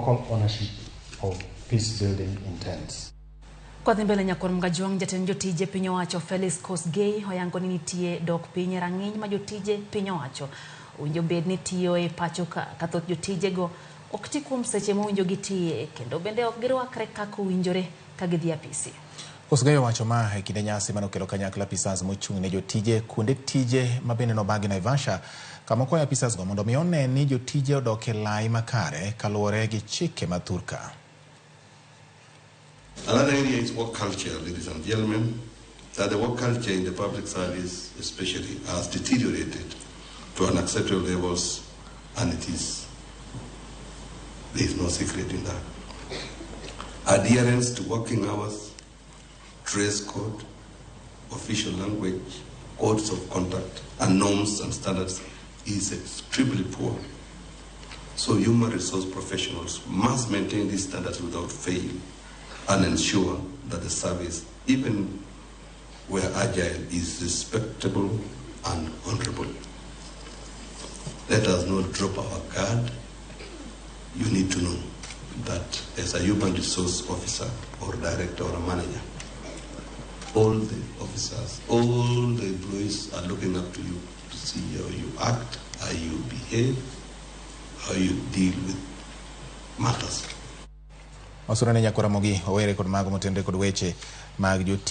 local ownership of peace building intents. Kwa mbele nyakor mgajuang jatend jotije piny owacho Felix Kosgei oyango ni nitie dok piny rang'iny ma jotije piny owacho owinjo bed ni tiyo e pacho ka thoth jotije go ok ti kuom seche mowinjo gitiye kendo bende ok girwakre kaka owinjore ka gidhi apise. Kosgei owacho ma e kinde nyasi manokelo kanyakla apisas mochung' ne jotije kuonde tije ma bende nobagi Naivasha kama okwayo apisas go mondo mi one ni jotije odok e lai makare kaluwore gi chike ma thurka. Another area is work culture, ladies and gentlemen, that the work culture in the public service especially has deteriorated to unacceptable levels, and there is no secret in that. Adherence to working hours, dress code, official language, codes of conduct, and norms and standards is extremely poor. So human resource professionals must maintain these standards without fail and ensure that the service, even where agile, is respectable and honorable. Let us not drop our guard. You need to know that as a human resource officer or director or a manager, all the officers, all the employees are looking up to you to see how you act, how you behave, how you deal with matters. Osurane nyakor Ramogi owere kod mago motende kod weche mag